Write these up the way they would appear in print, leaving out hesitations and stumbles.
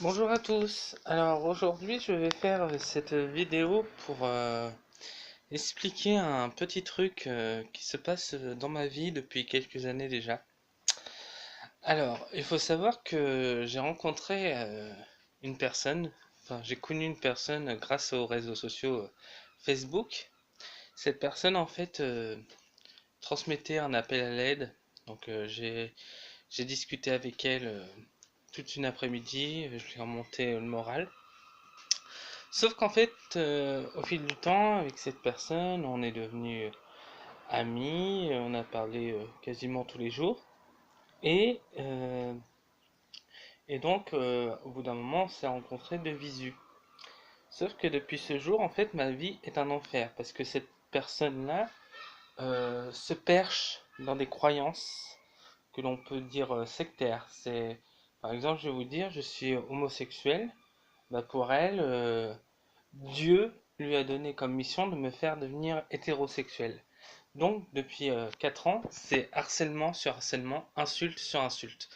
Bonjour à tous. Alors aujourd'hui je vais faire cette vidéo pour expliquer un petit truc qui se passe dans ma vie depuis quelques années déjà. Alors il faut savoir que j'ai rencontré une personne, enfin j'ai connu une personne grâce aux réseaux sociaux Facebook. Cette personne en fait transmettait un appel à l'aide. Donc j'ai discuté avec elle toute une après-midi, je lui ai remonté le moral. Sauf qu'en fait, au fil du temps, avec cette personne, on est devenus amis, on a parlé quasiment tous les jours. Et, euh, et donc, au bout d'un moment, on s'est rencontrés de visu. Sauf que depuis ce jour, en fait, ma vie est un enfer. Parce que cette personne-là se perche dans des croyances que l'on peut dire sectaires. Par exemple, je vais vous dire, je suis homosexuel. Bah, pour elle, Dieu lui a donné comme mission de me faire devenir hétérosexuel. Donc, depuis 4 ans, c'est harcèlement sur harcèlement, insulte sur insulte.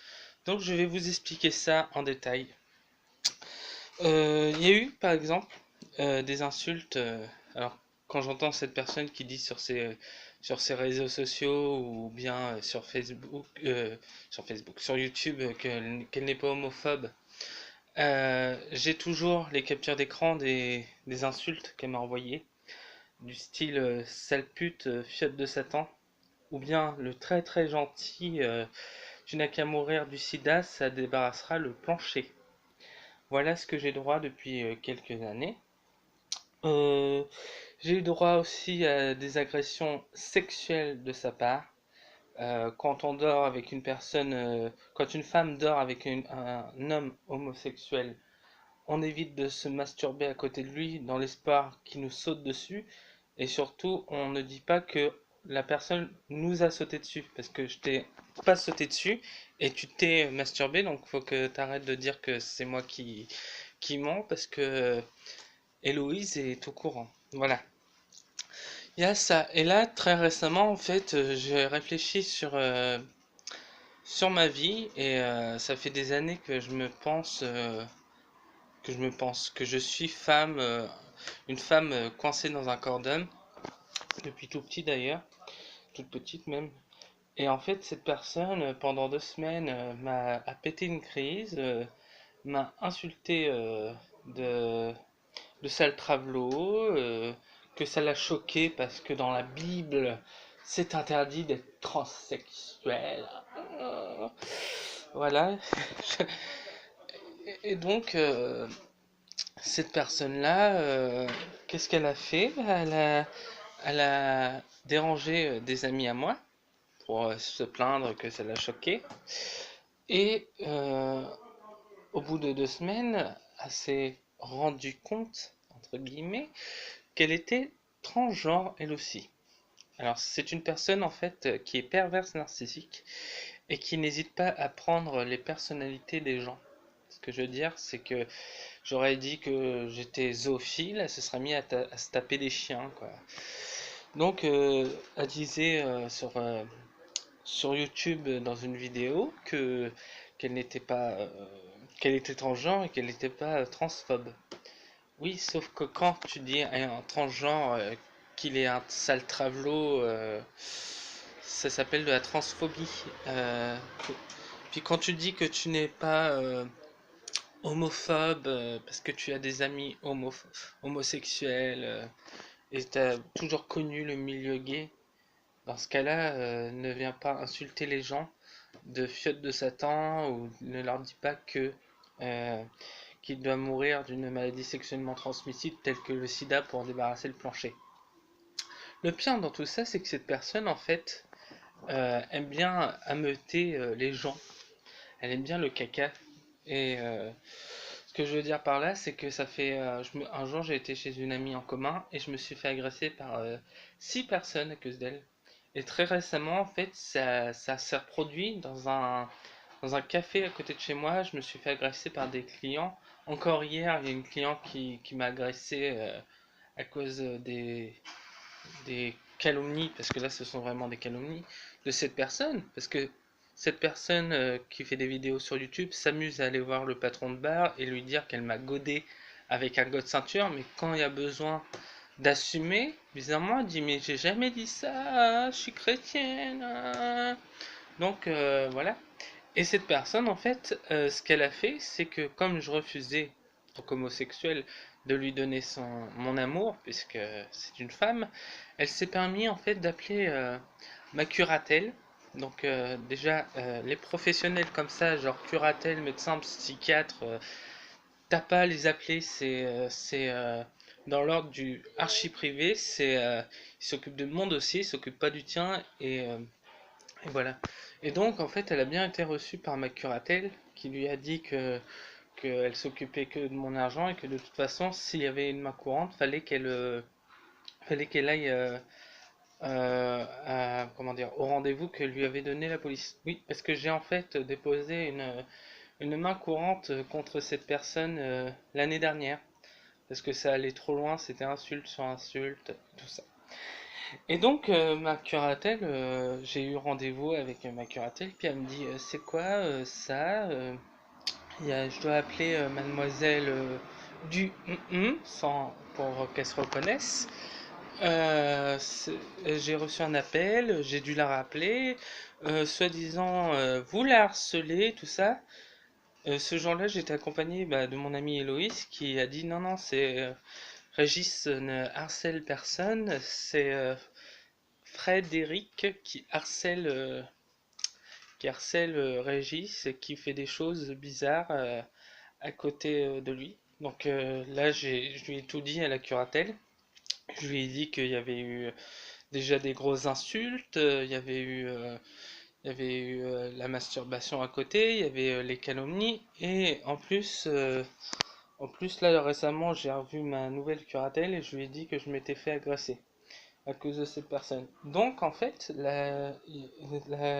Donc, je vais vous expliquer ça en détail. Il y a eu, par exemple, des insultes. Alors, quand j'entends cette personne qui dit sur ses réseaux sociaux ou bien sur YouTube, qu'elle n'est pas homophobe, j'ai toujours les captures d'écran des insultes qu'elle m'a envoyées, du style sale pute, fiotte de Satan, ou bien le très très gentil tu n'as qu'à mourir du sida, ça débarrassera le plancher. Voilà ce que j'ai droit depuis quelques années. Euh, j'ai eu droit aussi à des agressions sexuelles de sa part. Quand on dort avec une personne, quand une femme dort avec un homme homosexuel, on évite de se masturber à côté de lui dans l'espoir qu'il nous saute dessus. Et surtout, on ne dit pas que la personne nous a sauté dessus. Parce que je t'ai pas sauté dessus et tu t'es masturbé. Donc faut que tu arrêtes de dire que c'est moi qui ment. Parce que Héloïse est au courant. Voilà. Il y a ça. Et là, très récemment, en fait, j'ai réfléchi sur ma vie. Et ça fait des années que que je suis femme, une femme coincée dans un corps d'homme, depuis tout petit d'ailleurs, toute petite même. Et en fait, cette personne, pendant 2 semaines, a pété une crise, m'a insulté de, de sale travelot, que ça l'a choqué parce que dans la Bible, c'est interdit d'être transsexuel. Voilà. Et donc, cette personne-là, qu'est-ce qu'elle a fait? Elle a dérangé des amis à moi pour se plaindre que ça l'a choqué. Et au bout de 2 semaines, elle s'est rendue compte, entre guillemets, qu'elle était transgenre elle aussi. Alors c'est une personne en fait qui est perverse narcissique et qui n'hésite pas à prendre les personnalités des gens. Ce que je veux dire, c'est que j'aurais dit que j'étais zoophile, elle se serait mis à se taper des chiens, quoi. Donc, elle disait sur YouTube dans une vidéo que qu'elle n'était pas qu'elle était transgenre et qu'elle n'était pas transphobe. Oui, sauf que quand tu dis à un transgenre qu'il est un sale travelot, ça s'appelle de la transphobie. Puis quand tu dis que tu n'es pas homophobe parce que tu as des amis homosexuels et tu as toujours connu le milieu gay, dans ce cas-là, ne viens pas insulter les gens de fiottes de Satan ou ne leur dis pas que qu'ils doivent mourir d'une maladie sexuellement transmissible telle que le sida pour en débarrasser le plancher. Le pire dans tout ça, c'est que cette personne, en fait, aime bien ameuter les gens. Elle aime bien le caca. Et ce que je veux dire par là, c'est que ça fait. Un jour, j'ai été chez une amie en commun et je me suis fait agresser par 6 personnes à cause d'elle. Et très récemment, en fait, ça s'est reproduit dans un café à côté de chez moi. Je me suis fait agresser par des clients. Encore hier, il y a une cliente qui m'a agressé à cause des calomnies, parce que là, ce sont vraiment des calomnies de cette personne. Parce que Cette personne qui fait des vidéos sur YouTube s'amuse à aller voir le patron de bar et lui dire qu'elle m'a godé avec un god ceinture, mais quand il y a besoin d'assumer, bizarrement, elle dit mais j'ai jamais dit ça, je suis chrétienne. Donc voilà. Et cette personne, en fait, ce qu'elle a fait, c'est que comme je refusais, en tant qu'homosexuel, de lui donner mon amour, puisque c'est une femme, elle s'est permis en fait d'appeler ma curatelle. Donc déjà, les professionnels comme ça, genre curatelle, médecin, psychiatre, t'as pas à les appeler, c'est dans l'ordre du archi privé, ils s'occupent de mon dossier, ils s'occupent pas du tien, et voilà. Et donc, en fait, elle a bien été reçue par ma curatelle, qui lui a dit qu'elle s'occupait que de mon argent et que de toute façon, s'il y avait une main courante, fallait qu'elle aille comment dire, au rendez-vous que lui avait donné la police. Oui, parce que j'ai en fait déposé une main courante contre cette personne l'année dernière, parce que ça allait trop loin, c'était insulte sur insulte, tout ça. Et donc, ma curatelle, j'ai eu rendez-vous avec ma curatelle, puis elle me dit c'est quoi ça je dois appeler mademoiselle du pour qu'elle se reconnaisse. J'ai reçu un appel, j'ai dû la rappeler, soi-disant vous la harcelez, tout ça. Ce jour-là, j'étais accompagné de mon ami Héloïse qui a dit non, non, c'est Régis ne harcèle personne, c'est Frédéric qui harcèle Régis et qui fait des choses bizarres à côté de lui. Donc là, je lui ai tout dit à la curatelle. Je lui ai dit qu'il y avait eu déjà des grosses insultes, il y avait eu la masturbation à côté, il y avait les calomnies, et en plus là récemment j'ai revu ma nouvelle curatelle et je lui ai dit que je m'étais fait agresser à cause de cette personne. Donc en fait, la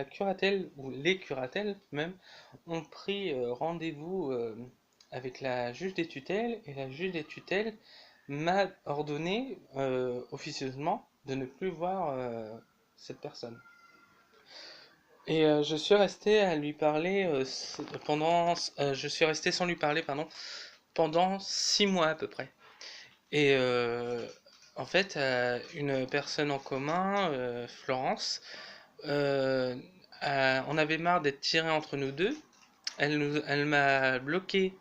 curatelle, ou les curatelles même, ont pris rendez-vous avec la juge des tutelles, et la juge des tutelles m'a ordonné officieusement de ne plus voir cette personne. Et je suis resté à lui parler je suis resté sans lui parler, pardon, pendant 6 mois à peu près. Et en fait, une personne en commun, Florence, euh, on avait marre d'être tirés entre nous deux. Elle m'a bloqué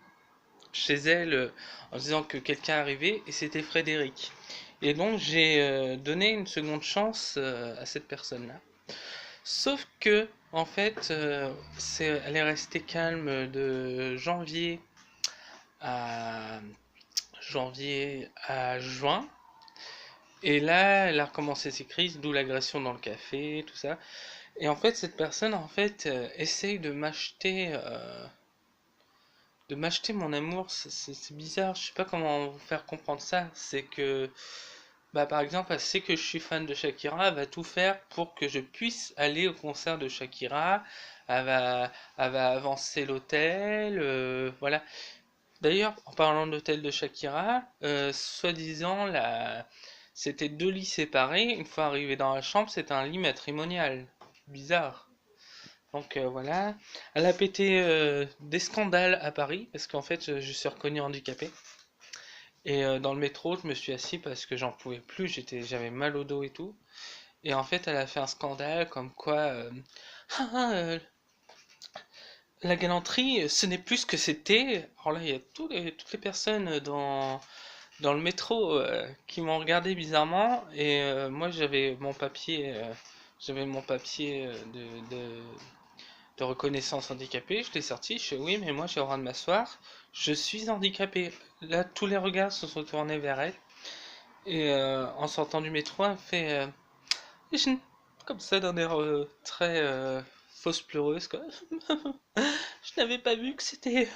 chez elle en disant que quelqu'un arrivait et c'était Frédéric. Et donc j'ai donné une seconde chance à cette personne-là. Sauf que, en fait, elle est restée calme de à janvier à juin. Et là, elle a recommencé ses crises, d'où l'agression dans le café, tout ça. Et en fait, cette personne, en fait, essaye de m'acheter mon amour. C'est bizarre, je sais pas comment vous faire comprendre ça. C'est que, par exemple, elle sait que je suis fan de Shakira, elle va tout faire pour que je puisse aller au concert de Shakira. Elle va avancer l'hôtel, voilà. D'ailleurs, en parlant de l'hôtel de Shakira, soi-disant, c'était 2 lits séparés. Une fois arrivé dans la chambre, c'était un lit matrimonial. Bizarre. Donc voilà. Elle a pété des scandales à Paris, parce qu'en fait, je suis reconnu handicapé. Et dans le métro, je me suis assis parce que j'en pouvais plus, j'avais mal au dos et tout. Et en fait, elle a fait un scandale comme quoi ah, la galanterie, ce n'est plus ce que c'était. Alors là, il y a toutes les personnes dans le métro qui m'ont regardé bizarrement et moi j'avais mon papier de reconnaissance handicapée, je l'ai sorti, je fais oui mais moi j'ai le droit de m'asseoir, je suis handicapé. Là tous les regards se sont tournés vers elle et en sortant du métro elle fait comme ça d'un air très fausse pleureuse quoi. Je n'avais pas vu que c'était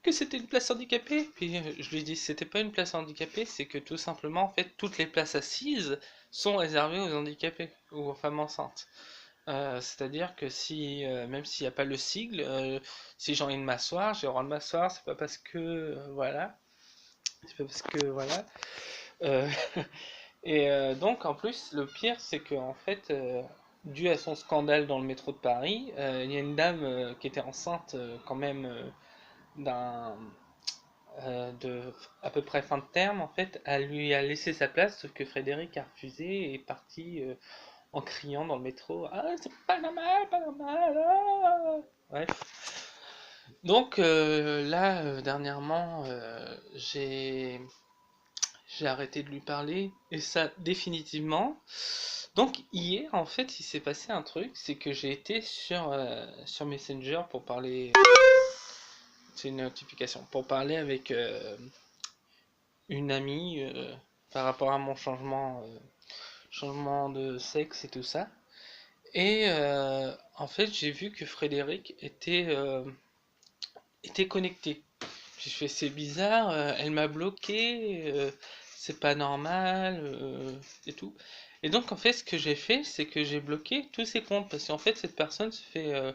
une place handicapée. Puis je lui ai dit, c'était pas une place handicapée, c'est que tout simplement, en fait, toutes les places assises sont réservées aux handicapés ou aux femmes enceintes. C'est-à-dire que même s'il n'y a pas le sigle, si j'ai envie de m'asseoir, j'ai le droit de m'asseoir, c'est pas parce que, voilà. C'est pas parce que, voilà. Euh, et donc, en plus, le pire, c'est que, en fait, dû à son scandale dans le métro de Paris, il y a une dame qui était enceinte quand même d'un de à peu près fin de terme, en fait, elle lui a laissé sa place, sauf que Frédéric a refusé et est parti en criant dans le métro. Ah, c'est pas normal, pas normal. Ah. Bref. Donc là, dernièrement, j'ai arrêté de lui parler, et ça définitivement. Donc hier, en fait, il s'est passé un truc, c'est que j'ai été sur Messenger pour parler. C'est une notification pour parler avec une amie par rapport à mon changement de sexe et tout ça. Et en fait, j'ai vu que Frédéric était connecté. J'ai fait c'est bizarre, elle m'a bloqué, c'est pas normal et tout. Et donc en fait, ce que j'ai fait, c'est que j'ai bloqué tous ses comptes parce qu'en fait, cette personne se fait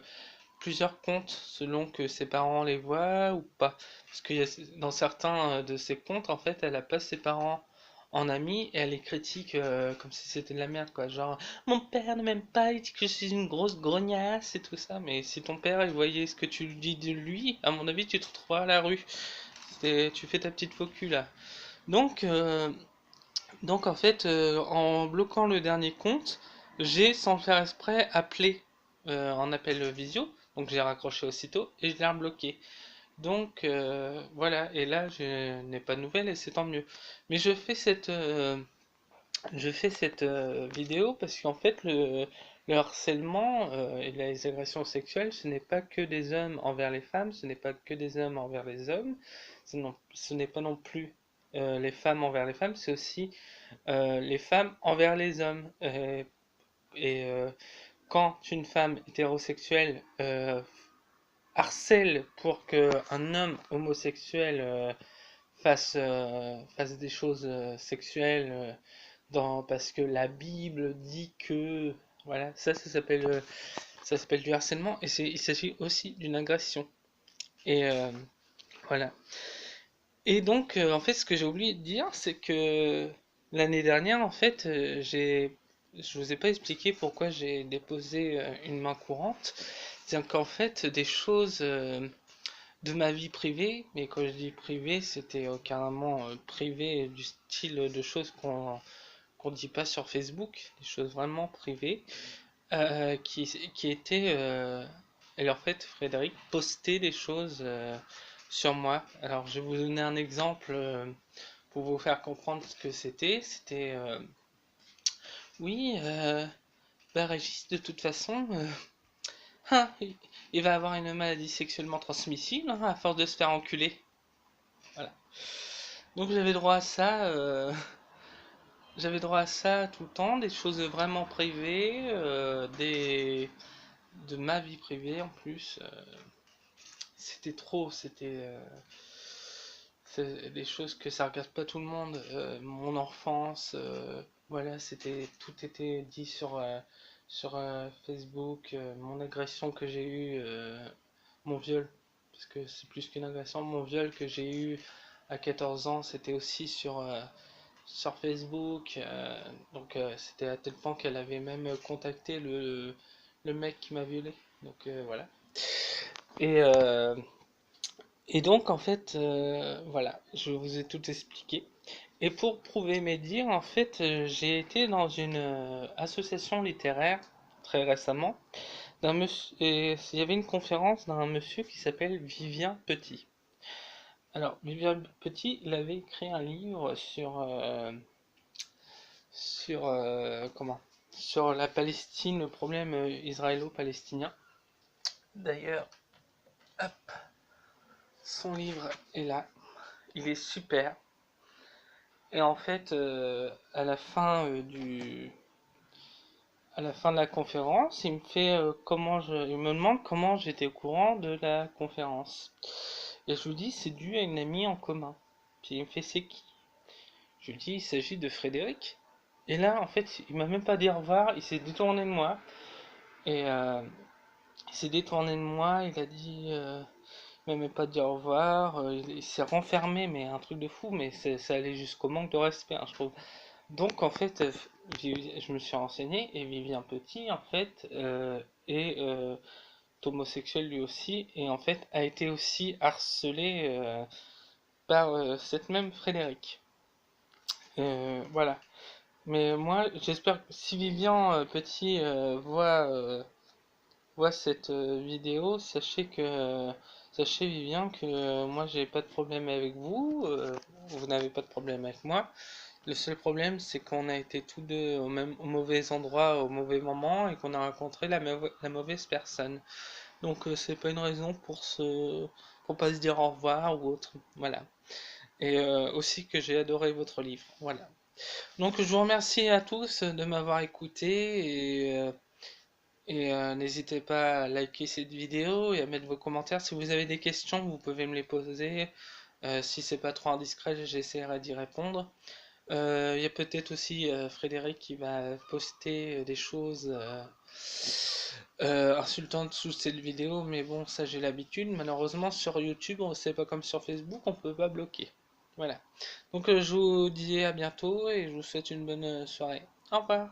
plusieurs comptes selon que ses parents les voient ou pas. Parce que dans certains de ses comptes, en fait, elle a pas ses parents en amis et elle les critique comme si c'était de la merde, quoi. Genre, mon père ne m'aime pas, il dit que je suis une grosse grognasse et tout ça. Mais si ton père il voyait ce que tu lui dis de lui, à mon avis, tu te retrouveras à la rue. Tu fais ta petite faux cul là. Donc, euh, donc en fait, en bloquant le dernier compte, j'ai sans le faire exprès appelé en appel visio. Donc j'ai raccroché aussitôt et je l'ai rebloqué. Donc voilà, et là je n'ai pas de nouvelles et c'est tant mieux. Mais je fais cette vidéo parce qu'en fait le harcèlement et les agressions sexuelles, ce n'est pas que des hommes envers les femmes, ce n'est pas que des hommes envers les hommes, ce n'est pas non plus les femmes envers les femmes, c'est aussi les femmes envers les hommes. Et quand une femme hétérosexuelle harcèle pour qu'un homme homosexuel fasse des choses sexuelles parce que la Bible dit que voilà, ça s'appelle du harcèlement et il s'agit aussi d'une agression. Et voilà. Et donc en fait ce que j'ai oublié de dire c'est que l'année dernière en fait je vous ai pas expliqué pourquoi j'ai déposé une main courante. C'est qu'en fait des choses de ma vie privée, mais quand je dis privée, c'était carrément privé du style de choses qu'on dit pas sur Facebook, des choses vraiment privées, qui étaient, et en fait, Frédéric postait des choses sur moi. Alors, je vais vous donner un exemple pour vous faire comprendre ce que c'était. C'était, oui, bah Régis, de toute façon, hein, il va avoir une maladie sexuellement transmissible hein, à force de se faire enculer. Voilà. Donc j'avais droit à ça tout le temps, des choses vraiment privées, de ma vie privée en plus. C'était trop, c'est des choses que ça regarde pas tout le monde. Mon enfance, voilà, tout était dit sur Facebook, mon agression que j'ai eue, mon viol, parce que c'est plus qu'une agression, mon viol que j'ai eu à 14 ans, c'était aussi sur Facebook. Donc c'était à tel point qu'elle avait même contacté le mec qui m'a violé. Donc voilà. Et, euh, et donc en fait, voilà, je vous ai tout expliqué. Et pour prouver mes dires, en fait, j'ai été dans une association littéraire très récemment. Et il y avait une conférence d'un monsieur qui s'appelle Vivien Petit. Alors, Vivien Petit, il avait écrit un livre sur la Palestine, le problème israélo-palestinien. D'ailleurs, hop, son livre est là, il est super. Et en fait, à la fin de la conférence, il me demande comment j'étais au courant de la conférence. Et je lui dis c'est dû à une amie en commun. Puis il me fait c'est qui? Je lui dis il s'agit de Frédéric. Et là, en fait, il m'a même pas dit au revoir, il s'est détourné de moi. Et il s'est détourné de moi, il a dit, il m'a même pas dit au revoir, il s'est renfermé, mais un truc de fou, mais ça allait jusqu'au manque de respect, hein, je trouve. Donc en fait, je me suis renseigné et Vivien Petit en fait est homosexuel lui aussi et en fait a été aussi harcelé par cette même Frédéric. Voilà. Mais moi, j'espère que si Vivien Petit voit cette vidéo, sachez Vivien que moi j'ai pas de problème avec vous, vous n'avez pas de problème avec moi. Le seul problème, c'est qu'on a été tous deux au mauvais endroit au mauvais moment et qu'on a rencontré la mauvaise personne. Donc c'est pas une raison pour pas se dire au revoir ou autre. Voilà. Et aussi que j'ai adoré votre livre. Voilà. Donc je vous remercie à tous de m'avoir écouté et n'hésitez pas à liker cette vidéo et à mettre vos commentaires. Si vous avez des questions, vous pouvez me les poser. Si c'est pas trop indiscret, j'essaierai d'y répondre. Il y a peut-être aussi Frédéric qui va poster des choses insultantes sous cette vidéo, mais bon, ça j'ai l'habitude. Malheureusement, sur YouTube, c'est pas comme sur Facebook, on peut pas bloquer. Voilà. Donc je vous dis à bientôt et je vous souhaite une bonne soirée. Au revoir.